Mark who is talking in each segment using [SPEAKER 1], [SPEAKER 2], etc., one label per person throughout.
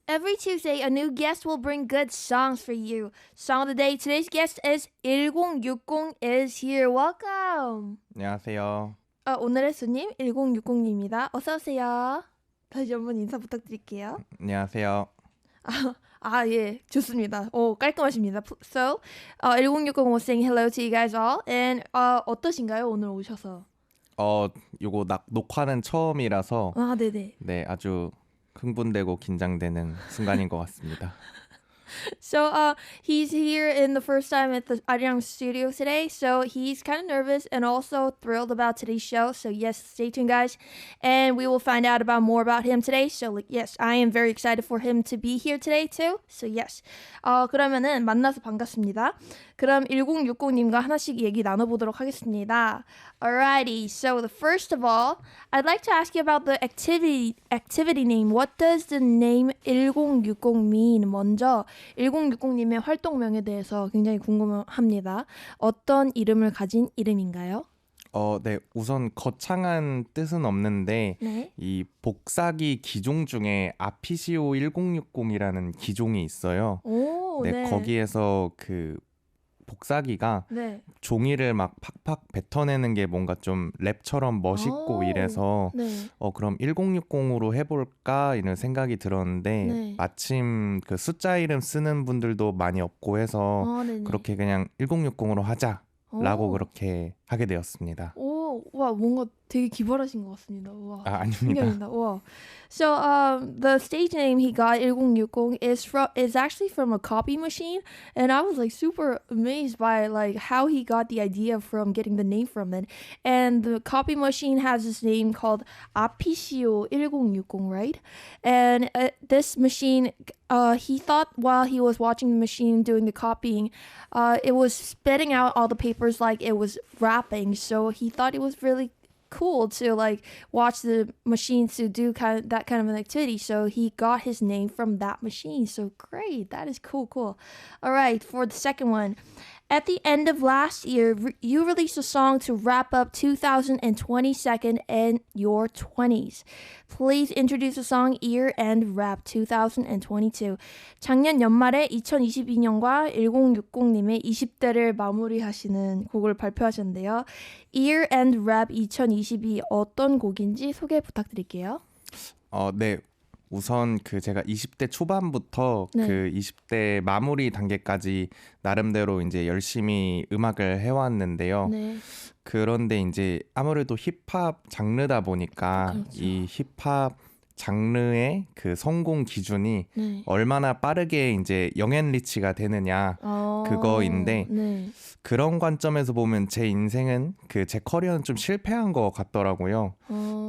[SPEAKER 1] Every Tuesday, a new guest will bring good songs for you. Song of the day, today's guest is 1060 is here. Welcome.
[SPEAKER 2] 안녕하세요.
[SPEAKER 1] 오늘의 손님 1060님입니다. 어서 오세요. 다시 한번 인사 부탁드릴게요.
[SPEAKER 2] 안녕하세요.
[SPEAKER 1] 예, 좋습니다. 깔끔하십니다. So, 1060 will sing hello to you guys all. And 어떠신가요? 오늘 오셔서.
[SPEAKER 2] 요거 녹화는 처음이라서
[SPEAKER 1] 네네.
[SPEAKER 2] 네, 아주 흥분되고 긴장되는 순간인 것 같습니다.
[SPEAKER 1] So he's here in the first time at the Arirang studio today. So he's kind of nervous and also thrilled about today's show. So yes, stay tuned, guys. And we will find out more about him today. So yes, I am very excited for him to be here today too. So yes. 그러면은 만나서 반갑습니다. 그럼 1060님과 하나씩 얘기 나눠보도록 하겠습니다. Alrighty. So the first of all, I'd like to ask you about the activity name. What does the name 1060 mean? 먼저 1060님의 활동명에 대해서 굉장히 궁금합니다. 어떤 이름을 가진 이름인가요?
[SPEAKER 2] 네, 우선 거창한 뜻은 없는데
[SPEAKER 1] 네.
[SPEAKER 2] 이 복사기 기종 중에 아피시오 1060이라는 기종이 있어요.
[SPEAKER 1] 네.
[SPEAKER 2] 거기에서 그 복사기가
[SPEAKER 1] 네.
[SPEAKER 2] 종이를 막 팍팍 뱉어내는 게 뭔가 좀 랩처럼 멋있고 이래서
[SPEAKER 1] 네.
[SPEAKER 2] 그럼 1060으로 해볼까 이런 생각이 들었는데
[SPEAKER 1] 네.
[SPEAKER 2] 마침 그 숫자 이름 쓰는 분들도 많이 없고 해서 그렇게 그냥 1060으로 하자라고 그렇게 하게 되었습니다.
[SPEAKER 1] 와, 뭔가 되게 기발하신 것 같습니다. 와,
[SPEAKER 2] 아닙니다.
[SPEAKER 1] 신기합니다. 와. So the stage name he got 1060 is actually from a copy machine, and I was like super amazed by like how he got the idea from getting the name from it. And the copy machine has this name called Apisio 1060, right? And this machine, he thought while he was watching the machine doing the copying, it was spitting out all the papers like it was rapping. So he thought it was really cool to like watch the machine to do that kind of an activity. So he got his name from that machine. So great. That is cool. All right. For the second one. At the end of last year, you released a song to wrap up 2022 and your 20s. Please introduce the song Year End Wrap 2022. 작년 연말에 2022년과 1060님의 20대를 마무리하시는 곡을 발표하셨는데요. Year End Wrap 2022 어떤 곡인지 소개 부탁드릴게요.
[SPEAKER 2] 네. 우선 제가 20대 초반부터
[SPEAKER 1] 네.
[SPEAKER 2] 그 20대 마무리 단계까지 나름대로 이제 열심히 음악을 해왔는데요.
[SPEAKER 1] 네.
[SPEAKER 2] 그런데 이제 아무래도 힙합 장르다 보니까
[SPEAKER 1] 그렇죠.
[SPEAKER 2] 이 힙합 장르의 그 성공 기준이
[SPEAKER 1] 네.
[SPEAKER 2] 얼마나 빠르게 이제 영앤리치가 되느냐 그거인데
[SPEAKER 1] 네.
[SPEAKER 2] 그런 관점에서 보면 제 인생은 제 커리어는 좀 실패한 것 같더라고요.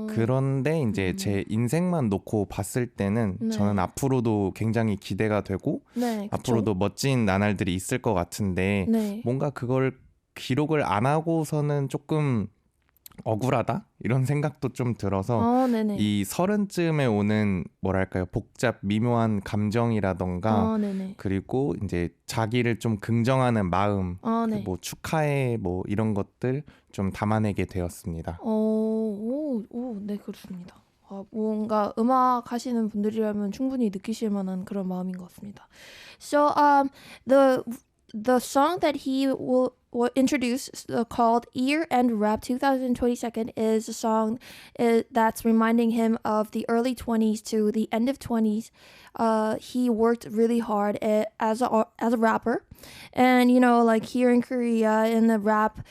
[SPEAKER 2] 그런데 이제 제 인생만 놓고 봤을 때는
[SPEAKER 1] 네.
[SPEAKER 2] 저는 앞으로도 굉장히 기대가 되고
[SPEAKER 1] 네,
[SPEAKER 2] 앞으로도 멋진 나날들이 있을 것 같은데
[SPEAKER 1] 네.
[SPEAKER 2] 뭔가 그걸 기록을 안 하고서는 조금 억울하다? 이런 생각도 좀 들어서
[SPEAKER 1] 네네.
[SPEAKER 2] 이 서른쯤에 오는 뭐랄까요 복잡 미묘한 감정이라던가 그리고 이제 자기를 좀 긍정하는 마음
[SPEAKER 1] 네.
[SPEAKER 2] 뭐 축하해 뭐 이런 것들 좀 담아내게 되었습니다.
[SPEAKER 1] 네, 그렇습니다. 뭔가 음악 하시는 분들이라면 충분히 느끼실 만한 그런 마음인 것 같습니다. So the song that he will introduce called Year End Wrap 2022 is a song that's reminding him of the early 20s to the end of 20s. He worked really hard as a rapper, and like here in Korea in the rap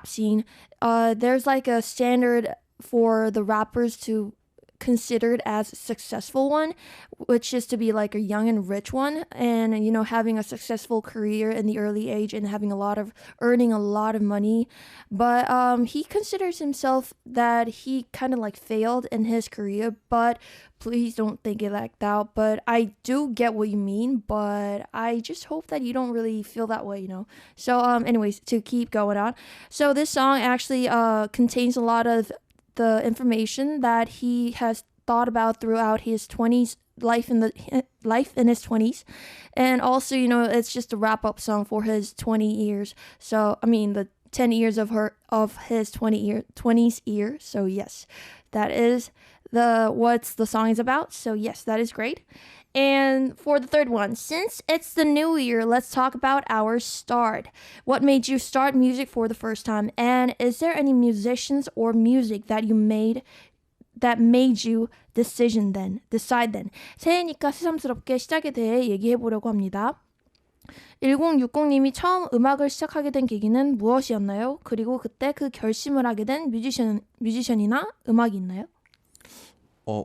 [SPEAKER 1] scene, there's like a standard for the rappers to considered as a successful one, which is to be like a young and rich one, and having a successful career in the early age and earning a lot of money. But he considers himself that he kind of like failed in his career, but please don't think it like that. But I do get what you mean, but I just hope that you don't really feel that way, So anyways, to keep going on. So this song actually contains a lot of the information that he has thought about throughout his 20s, life in his 20s, and also it's just a wrap up song for his 20 years. So I mean the 10 years of his 20s year. So yes, that is what the song is about. So yes, that is great. And for the third one, since it's the new year, let's talk about our start. What made you start music for the first time? And is there any musicians or music that you made that made you decide then? 새해니까 새삼스럽게 시작에 대해 얘기해 보려고 합니다. 1060님이 처음 음악을 시작하게 된 계기는 무엇이었나요? 그리고 그때 그 결심을 하게 된 뮤지션이나 음악이 있나요?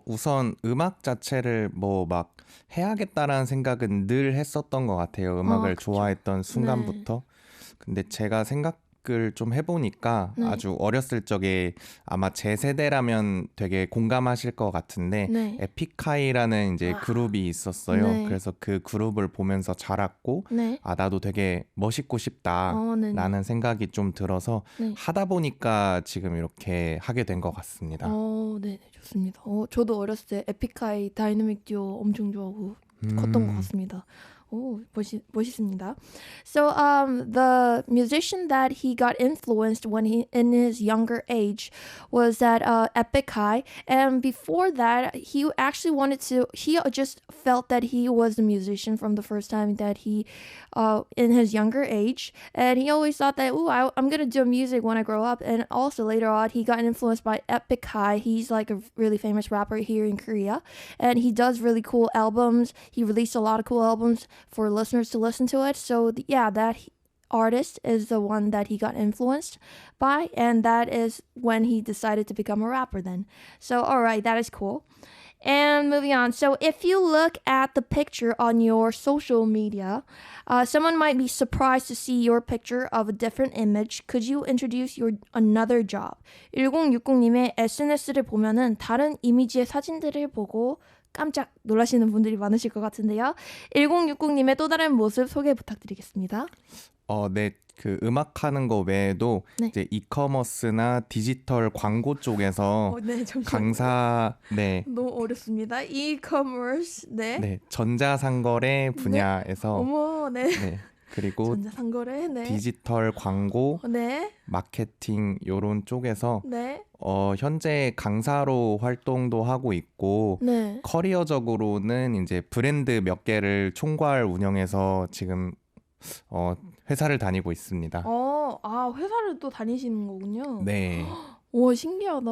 [SPEAKER 2] 우선 음악 자체를 뭐 막 해야겠다라는 생각은 늘 했었던 것 같아요. 음악을 좋아했던 순간부터. 근데 제가 생각을 좀 해보니까 아주 어렸을 적에 아마 제 세대라면 되게 공감하실 것 같은데 에픽하이라는 이제 그룹이 있었어요. 그래서 그 그룹을 보면서 자랐고 나도 되게 멋있고 싶다라는 생각이 좀 들어서 하다 보니까 지금 이렇게 하게 된 것 같습니다.
[SPEAKER 1] 네, 좋습니다. 저도 어렸을 때 에픽하이 다이나믹 듀오 엄청 좋아하고 컸던 것 같습니다. 멋있습니다. So the musician that he got influenced when he in his younger age was that Epic High, and before that he actually he just felt that he was a musician from the first time that he in his younger age, and he always thought that I'm gonna do music when I grow up. And also later on he got influenced by Epic High. He's like a really famous rapper here in Korea, and he does really cool albums. He released a lot of cool albums for listeners to listen to it. So that artist is the one that he got influenced by, and that is when he decided to become a rapper then. So alright, that is cool. And moving on, so if you look at the picture on your social media, someone might be surprised to see your picture of a different image. Could you introduce your another job? 1060님의 SNS를 보면은 다른 이미지의 사진들을 보고 깜짝 놀라시는 분들이 많으실 것 같은데요. 1060님의 또 다른 모습 소개 부탁드리겠습니다.
[SPEAKER 2] 네, 그 음악하는 거 외에도 이제 이커머스나 디지털 광고 쪽에서 강사,
[SPEAKER 1] 너무 어렵습니다. 이커머스,
[SPEAKER 2] 네, 전자상거래 분야에서, 그리고
[SPEAKER 1] 전자상거래,
[SPEAKER 2] 디지털 광고, 마케팅 이런 쪽에서 현재 강사로 활동도 하고 있고 커리어적으로는 이제 브랜드 몇 개를 총괄 운영해서 지금 회사를 다니고 있습니다.
[SPEAKER 1] 회사를 또 다니시는 거군요.
[SPEAKER 2] 네.
[SPEAKER 1] 오, 신기하다.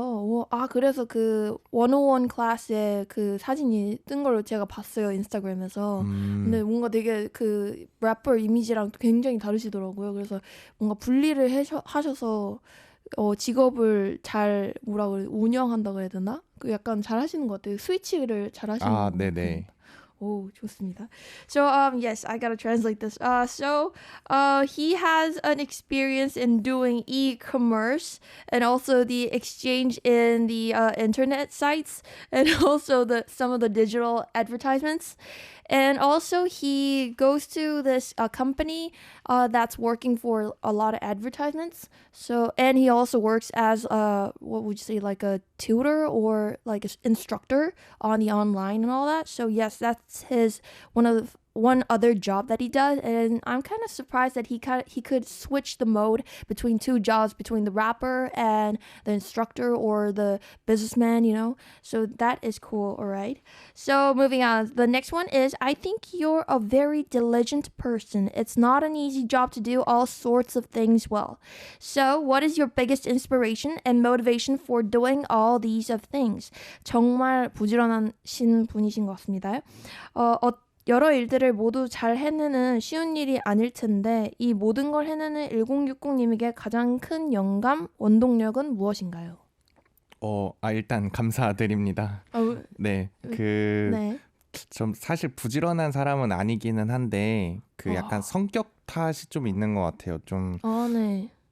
[SPEAKER 1] 그래서 그 101 클래스에 그 사진이 뜬 걸로 제가 봤어요, 인스타그램에서. 근데 뭔가 되게 그 래퍼 이미지랑 굉장히 다르시더라고요. 그래서 뭔가 분리를 하셔서 직업을 잘 운영한다고 해야 되나? 그 약간 잘 하시는 것 같아요. 스위치를 잘 하시는 것 같아요.
[SPEAKER 2] 네네.
[SPEAKER 1] 좋습니다. So yes, I gotta translate this. So he has an experience in doing e-commerce and also the exchange in the internet sites and also some of the digital advertisements. And also he goes to this company that's working for a lot of advertisements. So, and he also works as what would you say, like a tutor or like an instructor on the online and all that. So yes, that's his one other job that he does, and I'm kind of surprised that he could switch the mode between two jobs, between the rapper and the instructor or the businessman, you know. So that is cool. All right. So moving on, the next one is, I think you're a very diligent person. It's not an easy job to do all sorts of things well. So what is your biggest inspiration and motivation for doing all these of things? 정말 부지런하신 분이신 것 같습니다. 여러 일들을 모두 잘 해내는 쉬운 일이 아닐 텐데 이 모든 걸 해내는 1060님에게 가장 큰 영감, 원동력은 무엇인가요?
[SPEAKER 2] 일단 감사드립니다. 좀 사실 부지런한 사람은 아니기는 한데 그 약간 성격 탓이 좀 있는 것 같아요. 좀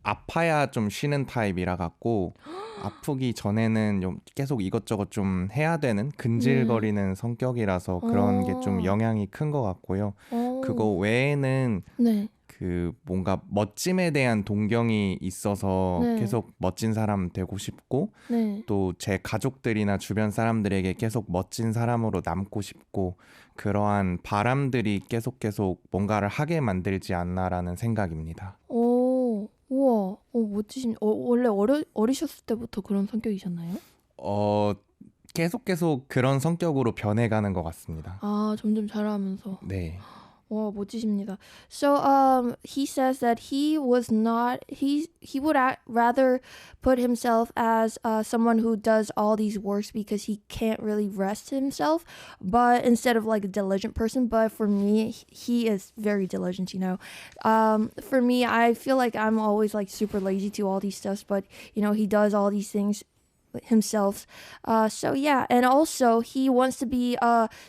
[SPEAKER 2] 아파야 좀 쉬는 타입이라 갖고 아프기 전에는 좀 계속 이것저것 좀 해야 되는 근질거리는 성격이라서 그런 게 좀 영향이 큰 것 같고요. 그거 외에는 그 뭔가 멋짐에 대한 동경이 있어서 계속 멋진 사람 되고 싶고 또 제 가족들이나 주변 사람들에게 계속 멋진 사람으로 남고 싶고 그러한 바람들이 계속 뭔가를 하게 만들지 않나라는 생각입니다. 멋지신.
[SPEAKER 1] 원래 어리셨을 때부터 그런 성격이셨나요?
[SPEAKER 2] 계속 그런 성격으로 변해가는 것 같습니다.
[SPEAKER 1] 아, 점점 자라면서.
[SPEAKER 2] 네.
[SPEAKER 1] 와, 멋지십니다. So he says that he would rather put himself as someone who does all these works because he can't really rest himself, but instead of like a diligent person. But for me, he is very diligent, you know. For me, I feel like I'm always like super lazy to all these stuff, but you know, he does all these things himself. So yeah, and also he wants to be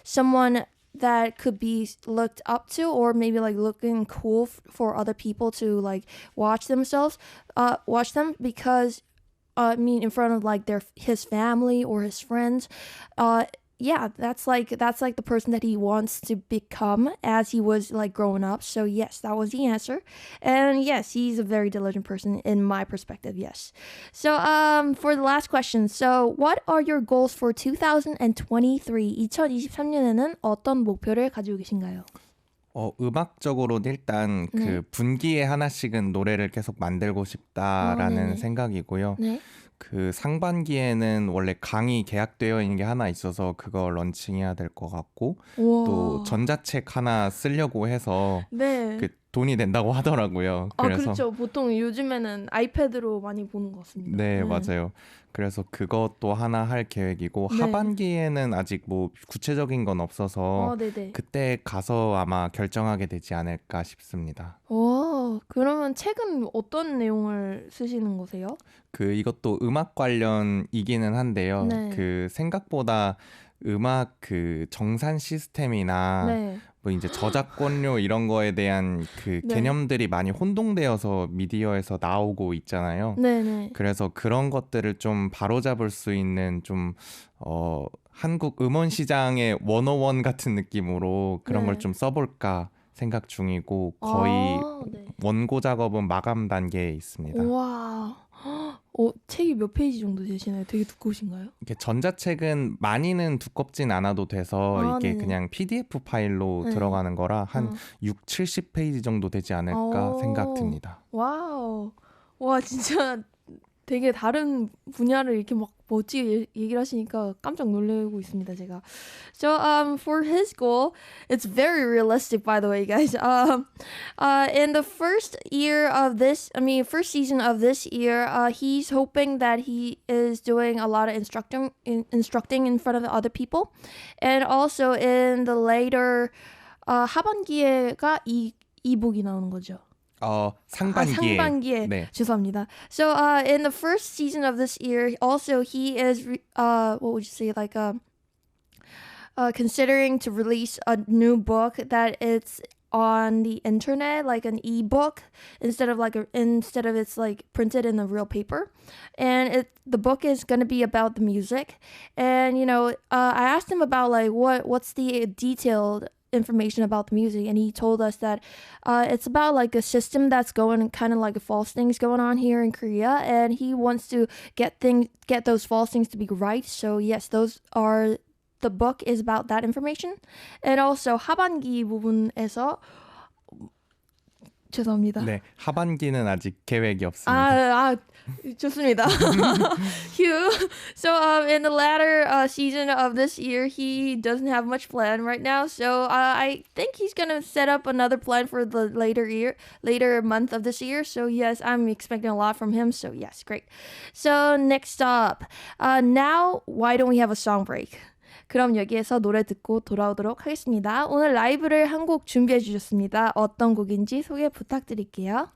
[SPEAKER 1] someone that could be looked up to, or maybe like looking cool for other people to like watch them because I mean in front of like his family or his friends. Yeah, that's like the person that he wants to become as he was like growing up. So yes, that was the answer. And yes, he's a very diligent person in my perspective. Yes. So for the last question. So what are your goals for 2023? 2023년에는 어떤 목표를 가지고 계신가요?
[SPEAKER 2] 음악적으로는 일단 그 분기에 하나씩은 노래를 계속 만들고 싶다라는 생각이고요.
[SPEAKER 1] 네.
[SPEAKER 2] 그 상반기에는 원래 강의 계약되어 있는 게 하나 있어서 그거 런칭해야 될 것 같고,
[SPEAKER 1] 우와.
[SPEAKER 2] 또 전자책 하나 쓰려고 해서
[SPEAKER 1] 네.
[SPEAKER 2] 그 돈이 된다고 하더라고요.
[SPEAKER 1] 그래서 그렇죠. 보통 요즘에는 아이패드로 많이 보는 것 같습니다.
[SPEAKER 2] 네, 맞아요. 그래서 그것도 하나 할 계획이고,
[SPEAKER 1] 네.
[SPEAKER 2] 하반기에는 아직 뭐 구체적인 건 없어서
[SPEAKER 1] 네네.
[SPEAKER 2] 그때 가서 아마 결정하게 되지 않을까 싶습니다.
[SPEAKER 1] 그러면 책은 어떤 내용을 쓰시는 거세요?
[SPEAKER 2] 이것도 음악 관련이기는 한데요.
[SPEAKER 1] 네.
[SPEAKER 2] 그 생각보다 음악 그 정산 시스템이나 뭐 이제 저작권료 이런 거에 대한 그 개념들이 많이 혼동되어서 미디어에서 나오고 있잖아요.
[SPEAKER 1] 네네.
[SPEAKER 2] 그래서 그런 것들을 좀 바로잡을 수 있는 좀 한국 음원 시장의 101 같은 느낌으로 그런 걸 좀 써볼까 생각 중이고, 거의 원고 작업은 마감 단계에 있습니다.
[SPEAKER 1] 와. 책이 몇 페이지 정도 되시나요? 되게 두꺼우신가요?
[SPEAKER 2] 이게 전자책은 많이는 두껍진 않아도 돼서 이게
[SPEAKER 1] 네네.
[SPEAKER 2] 그냥 PDF 파일로 들어가는 거라 한 6, 70페이지 정도 되지 않을까 생각 듭니다.
[SPEAKER 1] 와우. 와, 진짜 되게 다른 분야를 이렇게 막 멋지게 얘기를 하시니까 깜짝 놀라고 있습니다, 제가. So for his goal, it's very realistic, by the way, guys. In the first season of this year, he's hoping that he is doing a lot of instructing in front of other people, and also in the later 하반기에가 이북이 나오는 거죠.
[SPEAKER 2] 상반기에.
[SPEAKER 1] 네. 죄송합니다. So in the first season of this year, also he is what would you say, like considering to release a new book that it's on the internet, like an ebook instead of it's like printed in the real paper. And the book is going to be about the music. And you know, I asked him about like what's the detailed information about the music, and he told us that it's about like a system that's going kind of like false things going on here in Korea, and he wants to get those false things to be right. So yes, the book is about that information. And also 하반기 부분에서 죄송합니다.
[SPEAKER 2] 네, 하반기는 아직 계획이 없습니다.
[SPEAKER 1] 좋습니다. Hugh. So in the latter season of this year, he doesn't have much plan right now. So I think he's gonna set up another plan for the later month of this year. So yes, I'm expecting a lot from him. So yes, great. So next up, now why don't we have a song break? 그럼 여기에서 노래 듣고 돌아오도록 하겠습니다. 오늘 라이브를 한 곡 준비해 주셨습니다. 어떤 곡인지 소개 부탁드릴게요.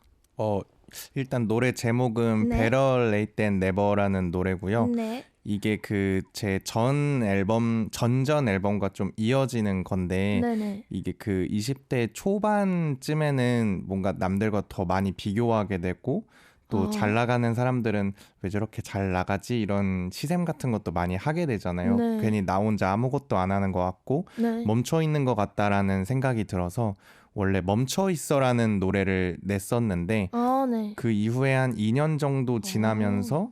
[SPEAKER 2] 일단 노래 제목은 Better Late Than Never라는 노래고요.
[SPEAKER 1] 네.
[SPEAKER 2] 이게 그 제 전전 앨범과 좀 이어지는 건데,
[SPEAKER 1] 네네.
[SPEAKER 2] 이게 그 20대 초반쯤에는 뭔가 남들과 더 많이 비교하게 되고, 또 잘 나가는 사람들은 왜 저렇게 잘 나가지? 이런 시샘 같은 것도 많이 하게 되잖아요.
[SPEAKER 1] 네.
[SPEAKER 2] 괜히 나 혼자 아무것도 안 하는 것 같고 멈춰 있는 것 같다라는 생각이 들어서 원래 멈춰 있어라는 노래를 냈었는데 그 이후에 한 2년 정도 지나면서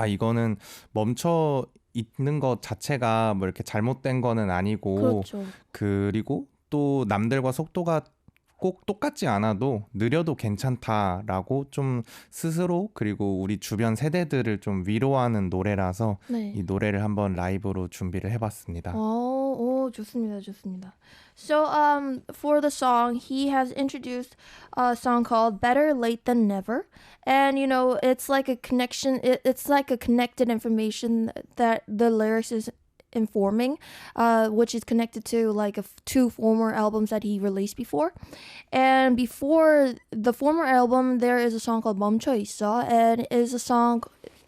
[SPEAKER 2] 이거는 멈춰 있는 것 자체가 뭐 이렇게 잘못된 거는 아니고,
[SPEAKER 1] 그렇죠.
[SPEAKER 2] 그리고 또 남들과 속도가 꼭 똑같지 않아도 느려도 괜찮다라고 좀 스스로 그리고 우리 주변 세대들을 좀 위로하는 노래라서
[SPEAKER 1] 네.
[SPEAKER 2] 이 노래를 한번 라이브로 준비를 해봤습니다.
[SPEAKER 1] 오, 좋습니다, 좋습니다. So, for the song, he has introduced a song called "Better Late Than Never," and you know, it's like a connection. It's like a connected information that the lyrics is informing, which is connected to like two former albums that he released before. And before the former album, there is a song called 멈춰 있어, and it is a song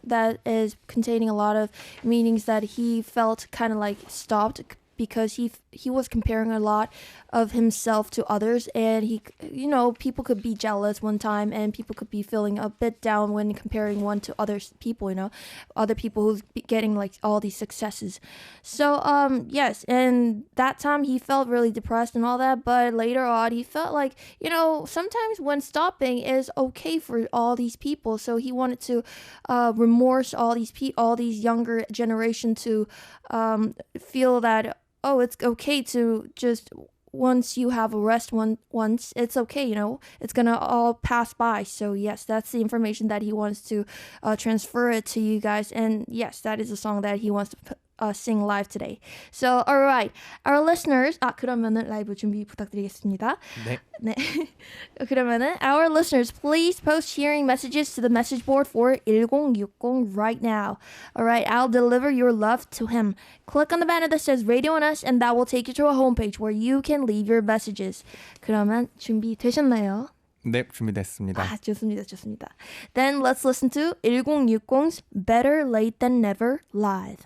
[SPEAKER 1] that is containing a lot of meanings that he felt kind of like stopped because he was comparing a lot of himself to others, and he, you know, people could be jealous one time and people could be feeling a bit down when comparing one to other people, you know, other people who's getting like all these successes. So yes, and that time he felt really depressed and all that, but later on he felt like, you know, sometimes when stopping is okay for all these people. So he wanted to remorse all these younger generation to feel that, oh, it's okay to just, once you have a rest once, it's okay, you know, it's gonna all pass by. So yes, that's the information that he wants to transfer it to you guys. And yes, that is a song that he wants to sing live today. So alright, our listeners, 그러면은 라이브 준비 부탁드리겠습니다.
[SPEAKER 2] 네.
[SPEAKER 1] 그러면은 our listeners, please post cheering messages to the message board for 1060 right now. Alright, I'll deliver your love to him. Click on the banner that says Radio on Us, and that will take you to a homepage where you can leave your messages. 그러면 준비되셨나요?
[SPEAKER 2] 네, 준비됐습니다.
[SPEAKER 1] 좋습니다, 좋습니다. Then let's listen to 1060's Better Late Than Never live.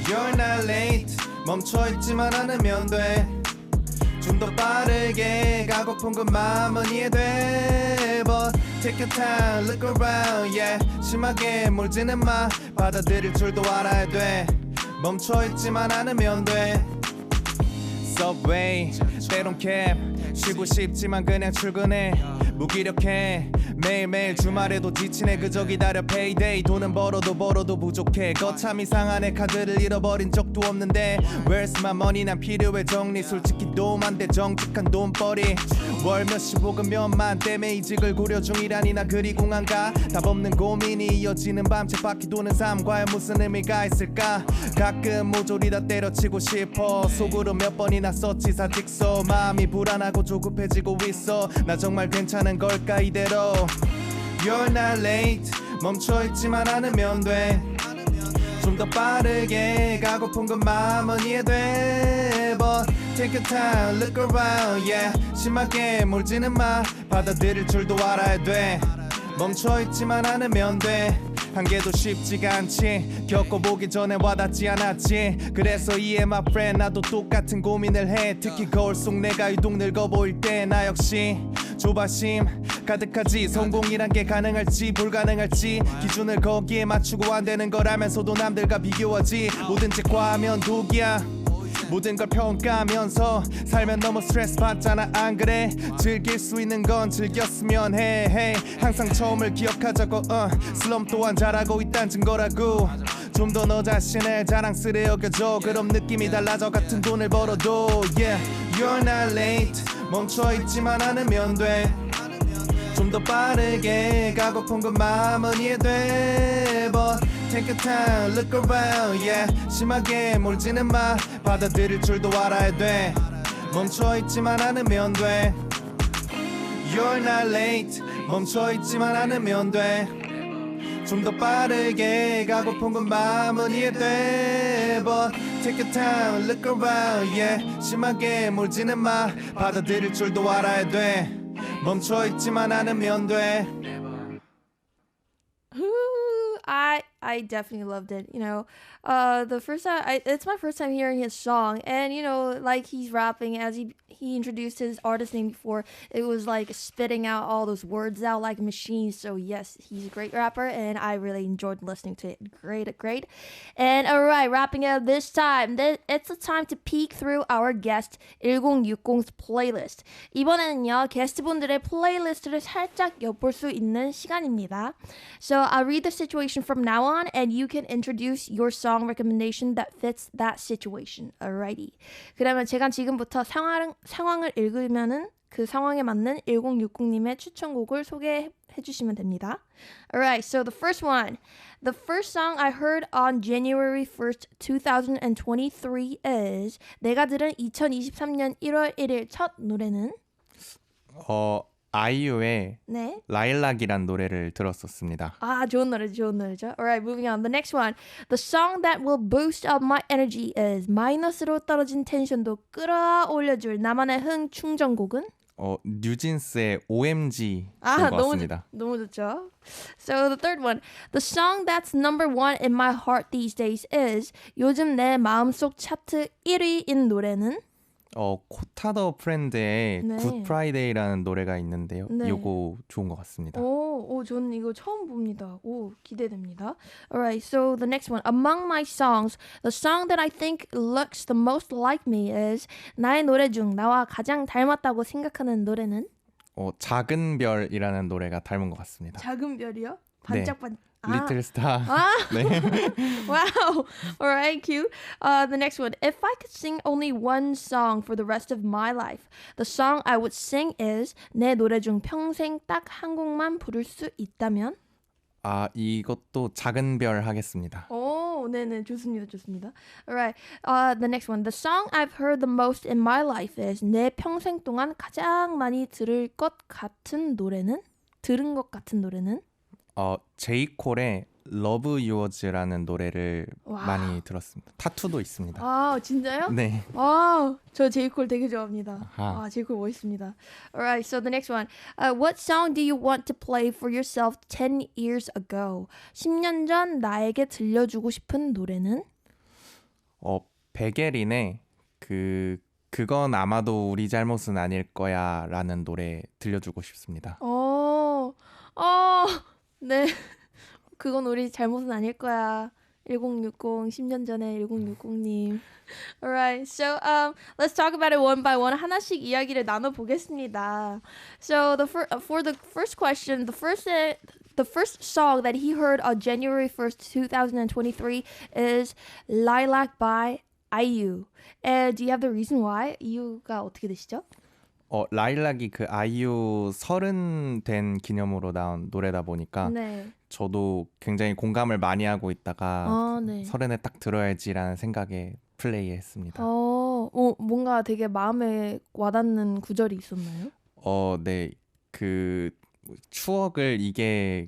[SPEAKER 2] You're not late. 멈춰있지만 않으면 돼. 좀 더 빠르게 가고픈 그 마음은 이해돼. But take your time, look around, yeah. 심하게 몰지는 마. 받아들일 줄도 알아야 돼. 멈춰있지만 않으면 돼. Subway, 때론 캡. 쉬고 싶지만 그냥 출근해. 무기력해. 매일매일 주말에도 지치네. 그저 기다려 payday. 돈은 벌어도 부족해. 거참 이상한 애 카드를 잃어버린 적도 없는데 Where's my money? 난 필요해 정리. 솔직히 도움 안 돼 정직한 돈벌이. 월 몇십 혹은 몇만 때문에 이직을 고려 중이라니 나 그리 공한가. 답 없는 고민이 이어지는 밤새 바퀴 도는 삶 과연 무슨 의미가 있을까. 가끔 모조리 다 때려치고 싶어. 속으로 몇 번이나 썼지 사직서. 마음이 불안하고 조급해지고 있어. 나 정말 괜찮은 걸까 이대로. You're not late. 멈춰있지만 않으면 돼. 좀 더 빠르게 가고픈 그 마음은 이해돼. But take your time, look around, yeah. 심하게 몰지는 마. 받아들일 줄도 알아야 돼. 멈춰있지만 않으면 돼. 한계도 쉽지가 않지. 겪어보기 전에 와닿지 않았지. 그래서 이해 my friend. 나도 똑같은 고민을 해. 특히 거울 속 내가 유독 늙어 보일 때 나 역시 조바심 가득하지. 성공이란 게 가능할지 불가능할지 기준을 거기에 맞추고 안 되는 걸 알면서도 남들과 비교하지. 뭐든지 과하면 독이야. 모든 걸 평가하면서 살면 너무 스트레스 받잖아 안 그래. 즐길 수 있는 건 즐겼으면 해. 항상 처음을 기억하자고. 슬럼 또한 잘하고 있단 증거라고. 좀 더 너 자신을 자랑스레 여겨줘. 그럼 느낌이 달라져 같은 돈을 벌어도. Yeah, you're not late. 멈춰있지만 않으면 돼. 좀 더 빠르게 가고픈 그 마음은 이해돼. But take your time, look around, yeah. 심하게 몰지는 마. 받아들일 줄도 알아야 돼. 멈춰있지만 않으면 돼. You're not late. 멈춰있지만 않으면 돼. 좀 더 빠르게 가고픈 그 마음은 이해돼. But take your time, look around, yeah. 심하게 몰지는 마. 받아들일 줄도 알아야 돼. 멈춰있지만 않으면 돼.
[SPEAKER 1] I definitely loved it. You know, the first time it's my first time hearing his song, and you know, like he's rapping as he introduced his artist name before. It was like spitting out all those words out like a machine. So yes, he's a great rapper, and I really enjoyed listening to it. Great. And all right, wrapping up this time. It's the time to peek through our guest 1060's playlist. 이번에는요, 게스트분들의 플레이리스트를 살짝 엿볼 수 있는 시간입니다. So I'll read the situation from now on, and you can introduce your song recommendation that fits that situation. Alrighty. 그러면 제가 지금부터 상황을 읽으면은 그 상황에 맞는 1060님의 추천곡을 소개해 주시면 됩니다. Alright, so the first one. The first song I heard on January 1st, 2023 is 내가 들은 2023년 1월 1일 첫 노래는
[SPEAKER 2] 아이유의
[SPEAKER 1] 네.
[SPEAKER 2] 라일락이란 노래를 들었었습니다.
[SPEAKER 1] 아, 좋은 노래죠. Alright, moving on. The next one. The song that will boost up my energy is 마이너스로 떨어진 텐션도 끌어올려줄 나만의 흥 충전곡은?
[SPEAKER 2] 뉴진스의 OMG 것 같습니다.
[SPEAKER 1] 너무 좋죠. So the third one. The song that's number one in my heart these days is 요즘 내 마음속 차트 1위인 노래는?
[SPEAKER 2] 코타더 프렌드의
[SPEAKER 1] 네.
[SPEAKER 2] Good Friday라는 노래가 있는데요.
[SPEAKER 1] 네.
[SPEAKER 2] 이거 좋은 것 같습니다.
[SPEAKER 1] 저는 이거 처음 봅니다. 기대됩니다. Alright, so the next one. Among my songs, the song that I think looks the most like me is 나의 노래 중 나와 가장 닮았다고 생각하는 노래는?
[SPEAKER 2] 작은 별이라는 노래가 닮은 것 같습니다.
[SPEAKER 1] 작은 별이요? 반짝반짝.
[SPEAKER 2] Little Star. 네.
[SPEAKER 1] Wow. All right, cute. The next one. If I could sing only one song for the rest of my life, the song I would sing is 내 노래 중 평생 딱 한 곡만 부를 수 있다면?
[SPEAKER 2] 이것도 작은 별 하겠습니다.
[SPEAKER 1] 네네, 좋습니다. Alright, the next one. The song I've heard the most in my life is 내 평생 동안 가장 많이 들은 것 같은 노래는?
[SPEAKER 2] 제이콜의 Love Yours라는 노래를 많이 들었습니다. 타투도 있습니다.
[SPEAKER 1] 진짜요?
[SPEAKER 2] 네.
[SPEAKER 1] 저 제이콜 되게 좋아합니다. 제이콜 멋있습니다. Alright, so the next one. What song do you want to play for yourself 10 years ago? 10년 전 나에게 들려주고 싶은 노래는?
[SPEAKER 2] 베게린의 그건 아마도 우리 잘못은 아닐 거야 라는 노래 들려주고 싶습니다.
[SPEAKER 1] 네. 그건 우리 잘못은 아닐 거야. 1060, 10년 전에 1060님. Alright, so let's talk about it one by one. 하나씩 이야기를 나눠보겠습니다. So for the first question, the first song that he heard on January 1st, 2023 is Lilac by IU. And do you have the reason why? 이유가 어떻게 되시죠?
[SPEAKER 2] 라일락이 그 아이유 30 된 기념으로 나온 노래다 보니까 저도 굉장히 공감을 많이 하고 있다가 30에 딱 들어야지라는 생각에 플레이했습니다.
[SPEAKER 1] 뭔가 되게 마음에 와닿는 구절이 있었나요?
[SPEAKER 2] 네. 그 추억을 이게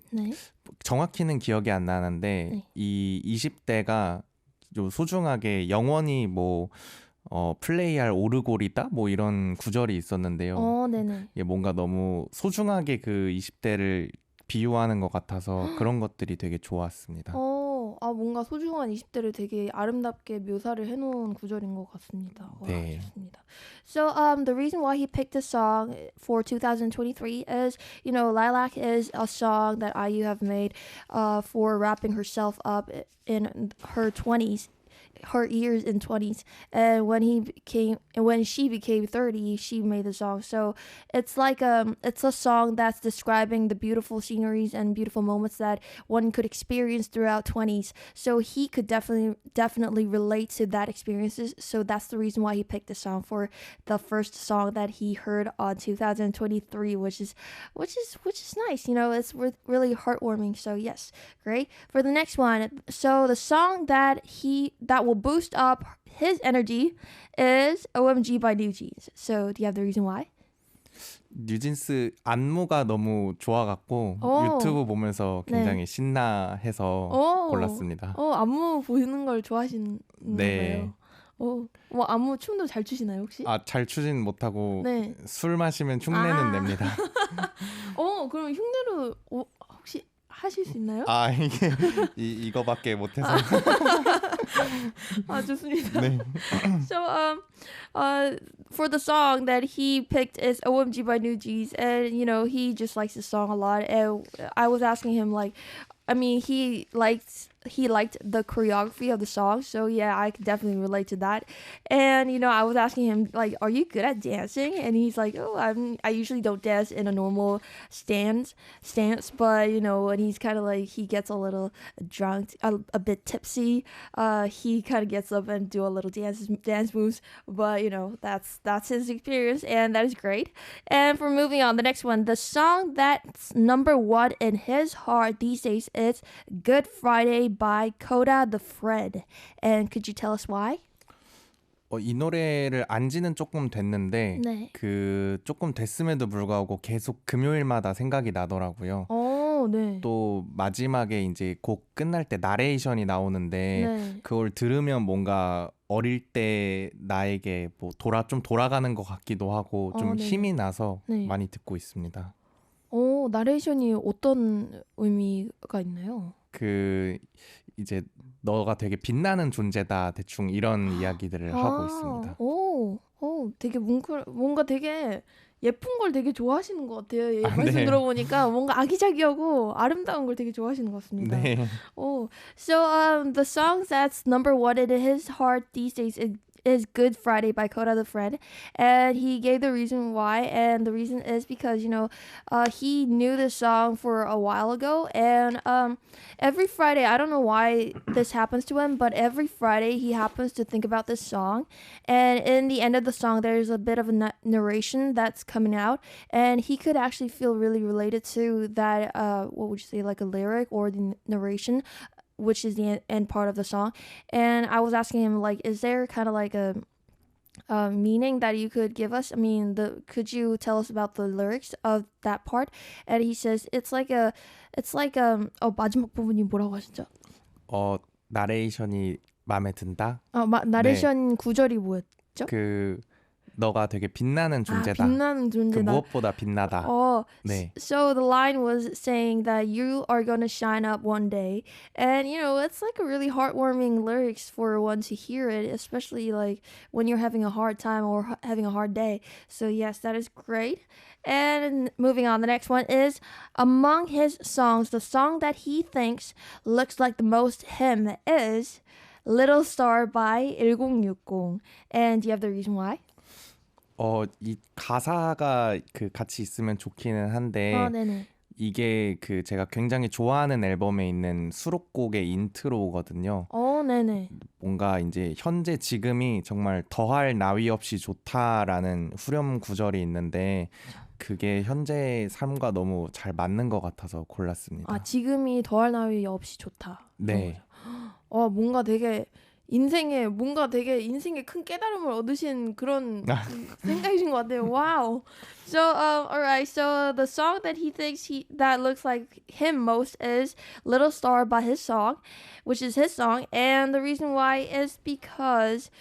[SPEAKER 2] 정확히는 기억이 안 나는데 이 20대가 좀 소중하게 영원히 플레이할 오르골이다? 이런 구절이 있었는데요. 이게 뭔가 너무 소중하게 그 20대를 비유하는 것 같아서 그런 것들이 되게 좋았습니다.
[SPEAKER 1] 뭔가 소중한 20대를 되게 아름답게 묘사를 해놓은 구절인 것 같습니다.
[SPEAKER 2] 네.
[SPEAKER 1] 좋습니다. So the reason why he picked this song for 2023 is, you know, Lilac is a song that IU have made for wrapping herself up in her 20s. Her years in 20s, and when she became 30, she made the song. So it's like it's a song that's describing the beautiful sceneries and beautiful moments that one could experience throughout 20s. So he could definitely relate to that experiences. So that's the reason why he picked the song for the first song that he heard on 2023, which is nice. You know, it's really heartwarming. So yes, great. For the next one, so the song that will boost up his energy is OMG by NewJeans. So do you have the reason why?
[SPEAKER 2] 뉴진스 안무가 너무 좋아갖고 유튜브 보면서 굉장히 신나해서 골랐습니다.
[SPEAKER 1] 안무 보는 걸 좋아하시는 거예요? 안무 춤도 잘 추시나요 혹시?
[SPEAKER 2] 잘 추진 못하고 술 마시면 흉내는 냅니다.
[SPEAKER 1] 그럼 흉내로 혹시 하실 수 있나요?
[SPEAKER 2] 아 이게 이거밖에 못해서.
[SPEAKER 1] 아 좋습니다.
[SPEAKER 2] 네.
[SPEAKER 1] So for the song that he picked is OMG by New G's, and you know he just likes the song a lot. And I was asking him like, I mean he liked the choreography of the song, so yeah, I could definitely relate to that. And you know, I was asking him like, "Are you good at dancing?" And he's like, "Oh, I usually don't dance in a normal stance, but you know, when he's kind of like he gets a little drunk, a bit tipsy, he kind of gets up and do a little dance moves. But you know, that's his experience, and that is great. And for moving on, the next one, the song that's number one in his heart these days is "Good Friday" by Coda the Fred. And could you tell us why?
[SPEAKER 2] 이 노래를 안지는 조금 됐는데
[SPEAKER 1] 네.
[SPEAKER 2] 그 조금 됐음에도 불구하고 계속 금요일마다 생각이 나더라고요.
[SPEAKER 1] 네.
[SPEAKER 2] 또 마지막에 이제 곡 끝날 때 나레이션이 나오는데
[SPEAKER 1] 네.
[SPEAKER 2] 그걸 들으면 뭔가 어릴 때 나에게 뭐 좀 돌아가는 것 같기도 하고 좀
[SPEAKER 1] 네.
[SPEAKER 2] 힘이 나서
[SPEAKER 1] 네.
[SPEAKER 2] 많이 듣고 있습니다.
[SPEAKER 1] 나레이션이 어떤 의미가 있나요?
[SPEAKER 2] 그 이제 너가 되게 빛나는 존재다 대충 이런 이야기들을 하고 있습니다.
[SPEAKER 1] 되게 뭔가 되게 예쁜 걸 되게 좋아하시는 것 같아요. 말씀
[SPEAKER 2] 네.
[SPEAKER 1] 들어보니까 뭔가 아기자기하고 아름다운 걸 되게 좋아하시는 것 같습니다.
[SPEAKER 2] 네.
[SPEAKER 1] So the song that's number one in his heart these days is Good Friday by Coda the Friend, and he gave the reason why, and the reason is because you know he knew this song for a while ago, and every Friday, I don't know why this happens to him, but every Friday he happens to think about this song, and in the end of the song there's a bit of a narration that's coming out, and he could actually feel really related to that what would you say, like a lyric or the narration, which is the end part of the song. And I was asking him like, is there kind of like a meaning that you could give us? I mean, could you tell us about the lyrics of that part? And he says it's like 마지막 부분이 뭐라고 하시죠?
[SPEAKER 2] 나레이션이 마음에 든다.
[SPEAKER 1] 나레이션 구절이 뭐였죠?
[SPEAKER 2] 너가 되게 빛나는 존재다.
[SPEAKER 1] 빛나는 존재다.
[SPEAKER 2] 무엇보다 빛나다. 네.
[SPEAKER 1] So the line was saying that you are going to shine up one day. And, you know, it's like a really heartwarming lyrics for one to hear it, especially like when you're having a hard time or having a hard day. So, yes, that is great. And moving on, the next one is among his songs, the song that he thinks looks like the most him is Little Star by 1060. And do you have the reason why?
[SPEAKER 2] 이 가사가 같이 있으면 좋기는 한데
[SPEAKER 1] 네네.
[SPEAKER 2] 이게 제가 굉장히 좋아하는 앨범에 있는 수록곡의 인트로거든요.
[SPEAKER 1] 네네.
[SPEAKER 2] 뭔가 이제 현재 지금이 정말 더할 나위 없이 좋다라는 후렴 구절이 있는데 그게 현재 삶과 너무 잘 맞는 것 같아서 골랐습니다.
[SPEAKER 1] 지금이 더할 나위 없이 좋다.
[SPEAKER 2] 네.
[SPEAKER 1] 뭔가 되게 인생에 큰 깨달음을 얻으신 그런 생각이신 것 같아요. Wow. So, alright. So the song that he thinks that looks like him most is "Little Star" by his song, which is his song, and the reason why is because,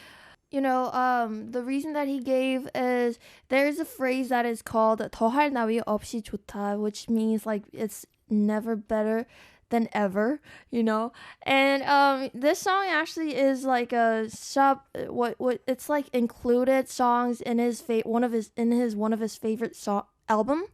[SPEAKER 1] you know, the reason that he gave is there's a phrase that is called "더할 나위 없이 좋다," which means like it's never better than ever, you know. And this song actually is like a what it's like included songs in one of his favorite album.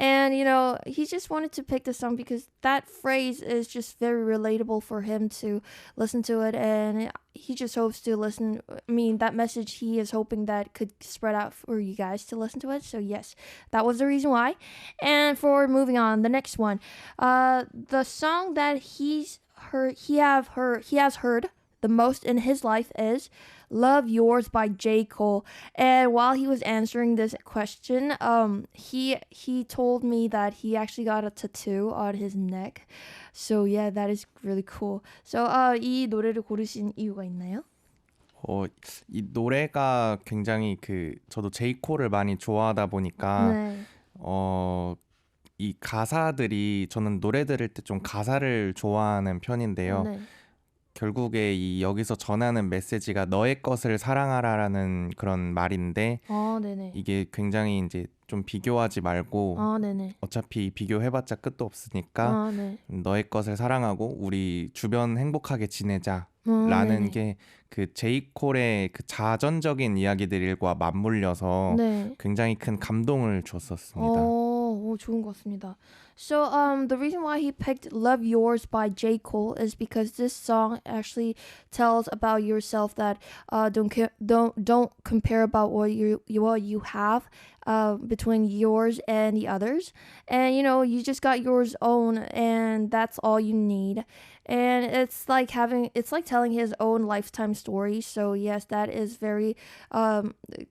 [SPEAKER 1] And you know, he just wanted to pick this song because that phrase is just very relatable for him to listen to it, and he just hopes to listen. I mean, that message he is hoping that could spread out for you guys to listen to it. So yes, that was the reason why. And for moving on, the next one, the song that he has heard the most in his life is "Love Yours" by J. Cole. And while he was answering this question, he told me that he actually got a tattoo on his neck. So yeah, that is really cool. So 이 노래를 고르신 이유가 있나요?
[SPEAKER 2] 이 노래가 굉장히 저도 제이콜을 많이 좋아하다 보니까
[SPEAKER 1] 네.
[SPEAKER 2] 이 가사들이 저는 노래 들을 때 좀 가사를 좋아하는 편인데요.
[SPEAKER 1] 네.
[SPEAKER 2] 결국에 이 여기서 전하는 메시지가 너의 것을 사랑하라라는 그런 말인데
[SPEAKER 1] 네네.
[SPEAKER 2] 이게 굉장히 이제 좀 비교하지 말고
[SPEAKER 1] 네네.
[SPEAKER 2] 어차피 비교해봤자 끝도 없으니까
[SPEAKER 1] 네.
[SPEAKER 2] 너의 것을 사랑하고 우리 주변 행복하게 지내자라는
[SPEAKER 1] 네네.
[SPEAKER 2] 게 그 제이콜의 그 자전적인 이야기들과 맞물려서
[SPEAKER 1] 네.
[SPEAKER 2] 굉장히 큰 감동을 줬었습니다.
[SPEAKER 1] 좋은 것 같습니다. So the reason why he picked Love Yours by J. Cole is because this song actually tells about yourself that don't compare about what you have between yours and the others. And you just got yours own and that's all you need. And it's like telling his own lifetime story. So yes, that is very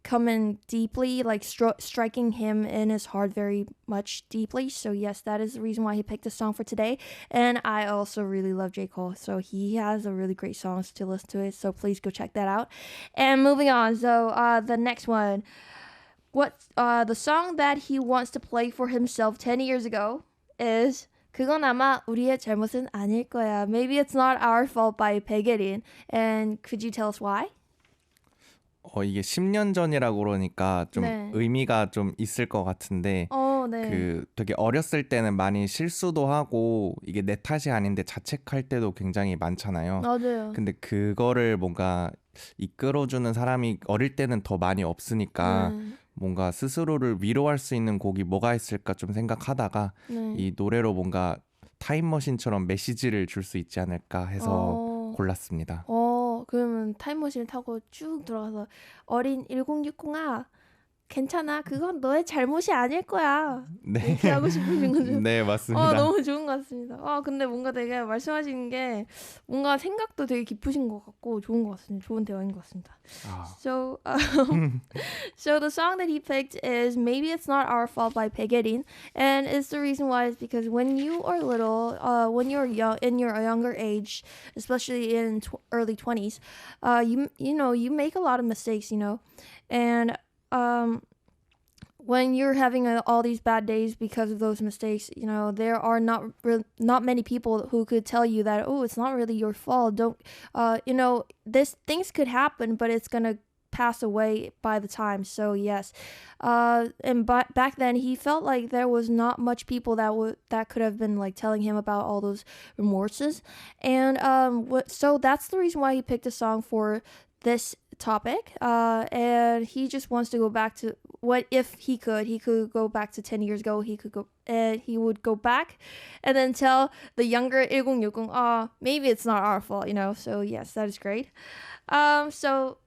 [SPEAKER 1] coming deeply, like striking him in his heart very much deeply. So yes, that is the reason why he picked the song for today. And I also really love J. Cole, so he has a really great songs to listen to it. So please go check that out. And moving on, so the next one, the song that he wants to play for himself 10 years ago is 그건 아마 우리의 잘못은 아닐 거야. Maybe it's not our fault by 백예린. And could you tell us why?
[SPEAKER 2] 이게 10년 전이라고 그러니까 좀
[SPEAKER 1] 네.
[SPEAKER 2] 의미가 좀 있을 것 같은데
[SPEAKER 1] 네.
[SPEAKER 2] 그 되게 어렸을 때는 많이 실수도 하고 이게 내 탓이 아닌데 자책할 때도 굉장히 많잖아요.
[SPEAKER 1] 맞아요.
[SPEAKER 2] 근데 그거를 뭔가 이끌어주는 사람이 어릴 때는 더 많이 없으니까 뭔가 스스로를 위로할 수 있는 곡이 뭐가 있을까 좀 생각하다가 이 노래로 뭔가 타임머신처럼 메시지를 줄 수 있지 않을까 해서 골랐습니다.
[SPEAKER 1] 그러면 타임머신을 타고 쭉 들어가서 어린 1060아 괜찮아. 그건 너의 잘못이 아닐 거야.
[SPEAKER 2] 네.
[SPEAKER 1] 이렇게 하고 싶으신 거죠?
[SPEAKER 2] 네, 맞습니다.
[SPEAKER 1] 너무 좋은 것 같습니다. 근데 뭔가 되게 말씀하시는 게 뭔가 생각도 되게 깊으신 것 같고 좋은 것 같습니다. 좋은 대화인 것 같습니다. So, so the song that he picked is Maybe It's Not Our Fault by 백예린, and it's the reason why is because when you are little, when you're young, in your younger age, especially in early 20s, you make a lot of mistakes, and when you're having all these bad days because of those mistakes, there are not many people who could tell you that, it's not really your fault. Don't, this things could happen, but it's gonna pass away by the time. So yes, and back then he felt like there was not much people that could have been like telling him about all those remorses, and so that's the reason why he picked a song for this topic, and he just wants to go back to what if he could go back to 10 years ago. He would go back and then tell the younger 1060, maybe it's not our fault, so yes, that is great. So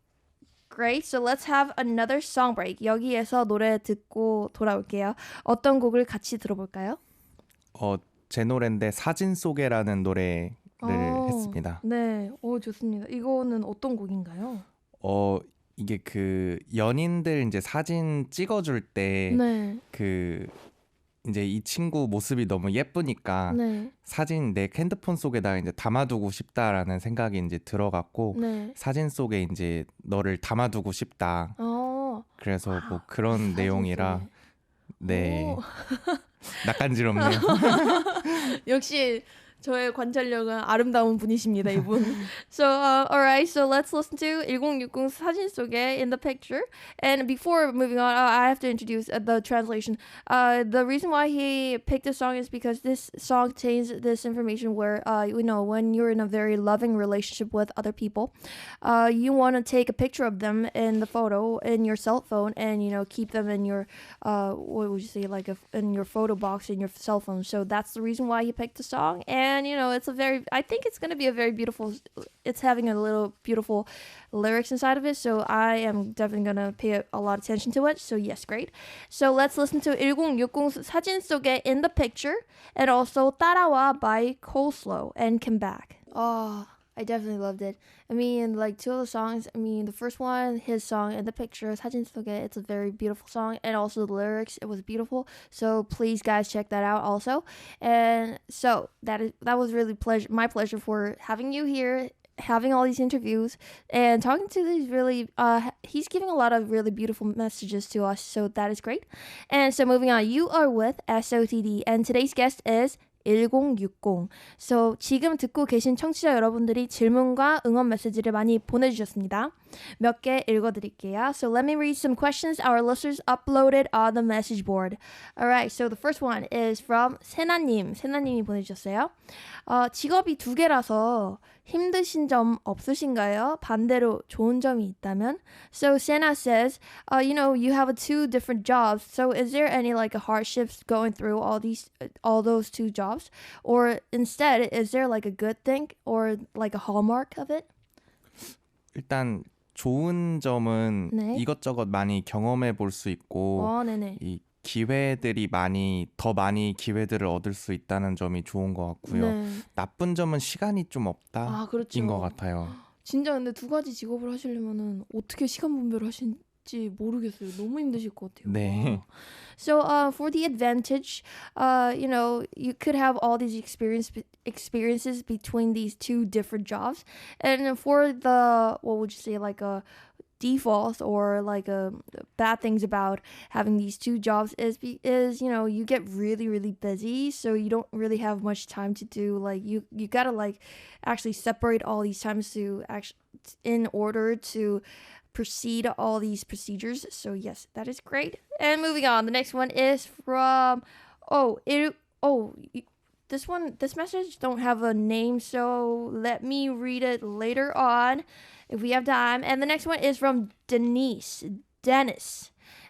[SPEAKER 1] great. So let's have another song break. 여기에서 노래 듣고 돌아올게요. 어떤 곡을 같이 들어볼까요?
[SPEAKER 2] 제 노래인데 사진 속에라는 노래를 했습니다.
[SPEAKER 1] 네, 좋습니다. 이거는 어떤 곡인가요?
[SPEAKER 2] 이게 그 연인들 이제 사진 찍어줄 때 그 이제 이 친구 모습이 너무 예쁘니까 사진 내 핸드폰 속에다 이제 담아두고 싶다라는 생각이 이제 들어갔고 사진 속에 이제 너를 담아두고 싶다. 그래서 뭐 그런 내용이라 네 낯간지럽네요.
[SPEAKER 1] 역시 저의 관찰력은 아름다운 분이십니다, 이분. So, alright, so let's listen to 1060 사진 속에 in the picture. And before moving on, I have to introduce the translation. The reason why he picked this song is because this song contains this information where, when you're in a very loving relationship with other people, you want to take a picture of them in the photo in your cell phone and, keep them in your, what would you say, like in your photo box in your cell phone. So that's the reason why he picked the song. And, I think it's going to be a very beautiful, it's having a little beautiful lyrics inside of it. So I am definitely going to pay a lot of attention to it. So yes, great. So let's listen to 1060 사진 속에 in the picture and also 따라와 by Coleslaw and Come Back. I definitely loved it. I mean, like two of the songs, the first one, his song and the picture, 사진 속에, it's a very beautiful song. And also the lyrics, it was beautiful. So please guys check that out also. And so that was really my pleasure for having you here, having all these interviews and talking to these really, he's giving a lot of really beautiful messages to us. So that is great. And so moving on, you are with SOTD and today's guest is 1060. So 지금 듣고 계신 청취자 여러분들이 질문과 응원 메시지를 많이 보내주셨습니다. 몇 개 읽어드릴게요. So let me read some questions our listeners uploaded on the message board. Alright, so the first one is from 세나님. 세나님이 보내주셨어요. 직업이 두 개라서 힘드신 점 없으신가요? 반대로 좋은 점이 있다면? So Sena says, you have two different jobs. So is there any like hardships going through all those two jobs? Or instead, is there like a good thing or like a hallmark of it?
[SPEAKER 2] 일단 좋은 점은
[SPEAKER 1] 네.
[SPEAKER 2] 이것저것 많이 경험해 볼 수 있고
[SPEAKER 1] 네네.
[SPEAKER 2] 이 기회들이 더 많이 기회들을 얻을 수 있다는 점이 좋은 것 같고요.
[SPEAKER 1] 네.
[SPEAKER 2] 나쁜 점은 시간이 좀 없다인
[SPEAKER 1] 그렇죠.
[SPEAKER 2] 것 같아요.
[SPEAKER 1] 진짜 근데 두 가지 직업을 하시려면은 어떻게 시간 분배를 하실지 모르겠어요. 너무 힘드실 것 같아요.
[SPEAKER 2] 네.
[SPEAKER 1] So for the advantage, you could have all these experiences between these two different jobs, and for the what would you say like a defaults or like bad things about having these two jobs is you get really really busy, so you don't really have much time to do like you gotta like actually separate all these times to actually in order to proceed all these procedures. So yes, that is great. And moving on, the next one is from this message don't have a name, so let me read it later on if we have time. And the next one is from Dennis.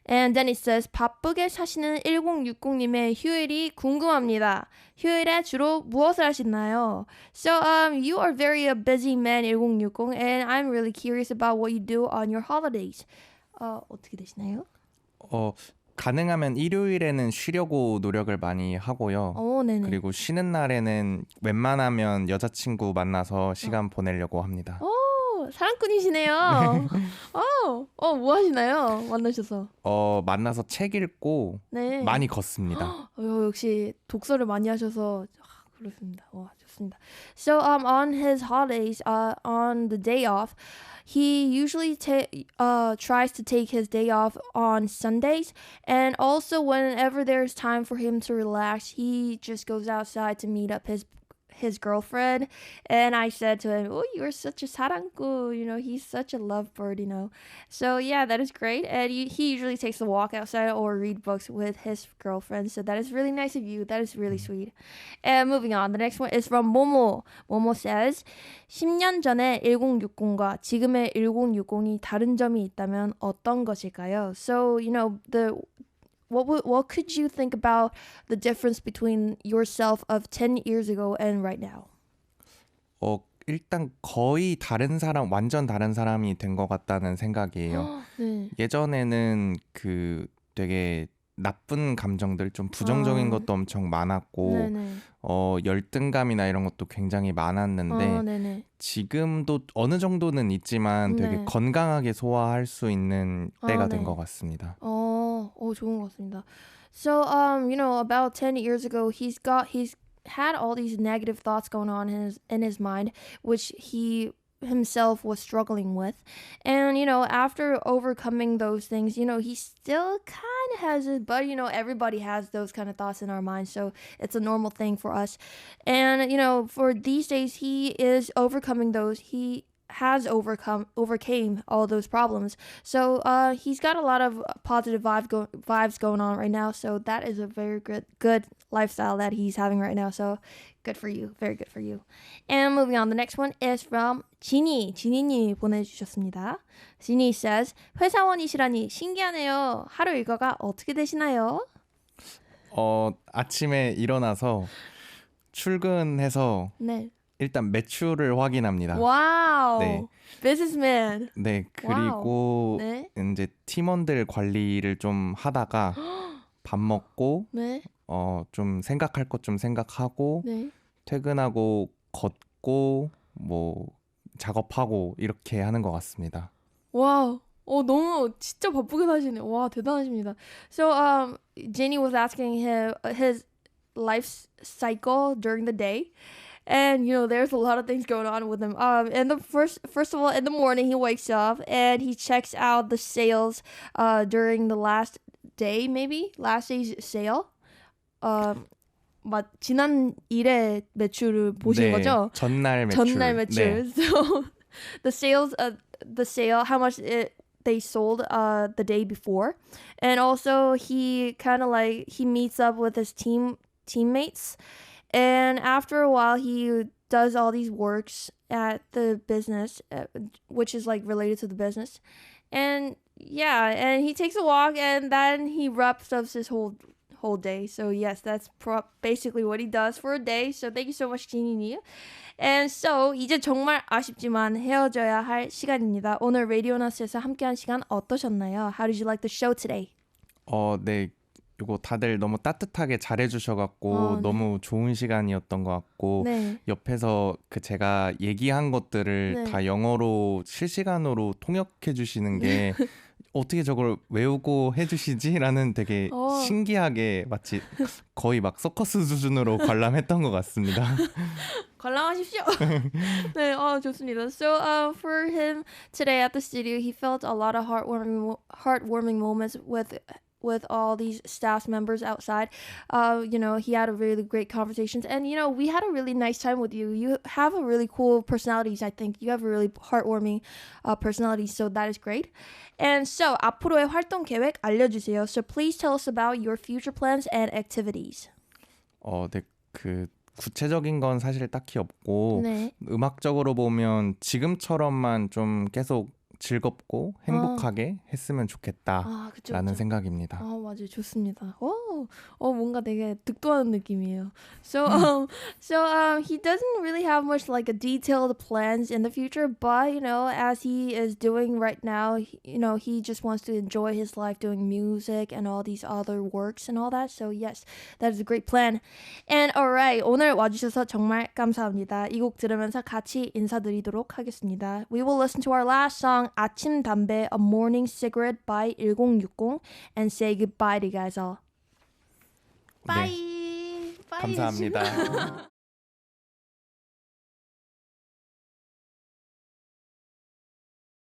[SPEAKER 1] And Dennis says, 바쁘게 사시는 1060님의 휴일이 궁금합니다. 휴일에 주로 무엇을 하시나요? So you are very a busy man, 1060, and I'm really curious about what you do on your holidays. 어떻게 되시나요?
[SPEAKER 2] 가능하면 일요일에는 쉬려고 노력을 많이 하고요.
[SPEAKER 1] 네네.
[SPEAKER 2] 그리고 쉬는 날에는 웬만하면 여자친구 만나서 시간 보내려고 합니다.
[SPEAKER 1] 사랑꾼이시네요. 뭐 하시나요? 만나셔서.
[SPEAKER 2] 만나서 책 읽고
[SPEAKER 1] 네.
[SPEAKER 2] 많이 걷습니다.
[SPEAKER 1] 역시 독서를 많이 하셔서 그렇습니다. 좋습니다. So on his holidays, on the day off, he usually tries to take his day off on Sundays, and also whenever there's time for him to relax, he just goes outside to meet up his girlfriend. And I said to him, you're such a 사랑꾼, he's such a lovebird, so yeah, that is great. And he usually takes a walk outside or read books with his girlfriend, so that is really nice of you. That is really sweet. And moving on, the next one is from Momo. Momo says, 10년 전에 1060과 지금의 1060이 다른 점이 있다면 어떤 것일까요? So what could you think about the difference between yourself of 10 years ago and right now?
[SPEAKER 2] 일단 거의 완전 다른 사람이 된 것 같다는 생각이에요.
[SPEAKER 1] 네.
[SPEAKER 2] 예전에는 되게 나쁜 감정들, 좀 부정적인 것도 엄청 많았고,
[SPEAKER 1] 네네.
[SPEAKER 2] 열등감이나 이런 것도 굉장히 많았는데,
[SPEAKER 1] 네네.
[SPEAKER 2] 지금도 어느 정도는 있지만 되게
[SPEAKER 1] 네.
[SPEAKER 2] 건강하게 소화할 수 있는 때가 된
[SPEAKER 1] 네.
[SPEAKER 2] 것 같습니다.
[SPEAKER 1] 좋은 것 같습니다. So, about 10 years ago, he's had all these negative thoughts going on in his mind, which he himself was struggling with. And, after overcoming those things, he still kind of has it, but, everybody has those kind of thoughts in our minds. So it's a normal thing for us. And, for these days, he is overcoming those. He has overcame all those problems. So he's got a lot of positive vibes going on right now. So that is a very good lifestyle that he's having right now. So good for you. Very good for you. And moving on, the next one is from 지니님이 보내주셨습니다. 지니 says, 회사원이시라니 신기하네요. 하루 일과가 어떻게 되시나요?
[SPEAKER 2] 아침에 일어나서 출근해서
[SPEAKER 1] 네.
[SPEAKER 2] 일단 매출을 확인합니다.
[SPEAKER 1] 와우.
[SPEAKER 2] 네.
[SPEAKER 1] 비즈니스맨.
[SPEAKER 2] 네, 그리고
[SPEAKER 1] 네.
[SPEAKER 2] 이제 팀원들 관리를 좀 하다가 밥 먹고
[SPEAKER 1] 네.
[SPEAKER 2] 좀 생각할 것 좀 생각하고
[SPEAKER 1] 네.
[SPEAKER 2] 퇴근하고 걷고 뭐 작업하고 이렇게 하는 것 같습니다.
[SPEAKER 1] 와우. 너무 진짜 바쁘게 사시네. 와, 대단하십니다. So Jenny was asking his life cycle during the day. And, there's a lot of things going on with him. And the first of all, in the morning, he wakes up and he checks out the sales during the last day's sale. 지난 일의 매출을 보신 거죠?
[SPEAKER 2] 전날 매출.
[SPEAKER 1] 전날 매출. So the sale, how much they sold the day before, and also he kind of like he meets up with his teammates, and after a while he does all these works at the business, which is like related to the business, and and he takes a walk, and then he wraps up his whole day. So yes, that's basically what he does for a day. So thank you so much, 지니님. And so 이제 정말 아쉽지만 헤어져야 할 시간입니다. 오늘 라디오나스에서 함께한 시간 어떠셨나요? How did you like the show today?
[SPEAKER 2] 네. 이거 다들 너무 따뜻하게 잘해주셔갖고 너무 좋은 시간이었던 것 같고 옆에서 제가 얘기한 것들을 다 영어로 실시간으로 통역해 주시는 게 어떻게 저걸 외우고 해주시지라는 되게 신기하게 마치 거의 막 서커스 수준으로 관람했던 것 같습니다.
[SPEAKER 1] 관람하십시오. 네, 좋습니다. So for him today at the studio, he felt a lot of heartwarming moments with all these staff members outside. He had a really great conversations, and we had a really nice time with you. You have a really cool personalities. I think you have a really heartwarming personality, so that is great. And so 앞으로의 활동 계획 알려주세요. So please tell us about your future plans and activities.
[SPEAKER 2] 네, 구체적인 건 사실 딱히 없고 음악적으로 보면 지금처럼만 좀 계속 즐겁고 행복하게 했으면 좋겠다라는 생각입니다.
[SPEAKER 1] 맞아요. 좋습니다. 뭔가 되게 득도하는 느낌이에요. So he doesn't really have much like a detailed plans in the future, but as he is doing right now, he just wants to enjoy his life doing music and all these other works and all that. So yes, that is a great plan. And alright, 오늘 와주셔서 정말 감사합니다. 이 곡 들으면서 같이 인사드리도록 하겠습니다. We will listen to our last song, 아침 담배, A Morning Cigarette by 1060, and say goodbye to you guys all. Bye.
[SPEAKER 2] 감사합니다.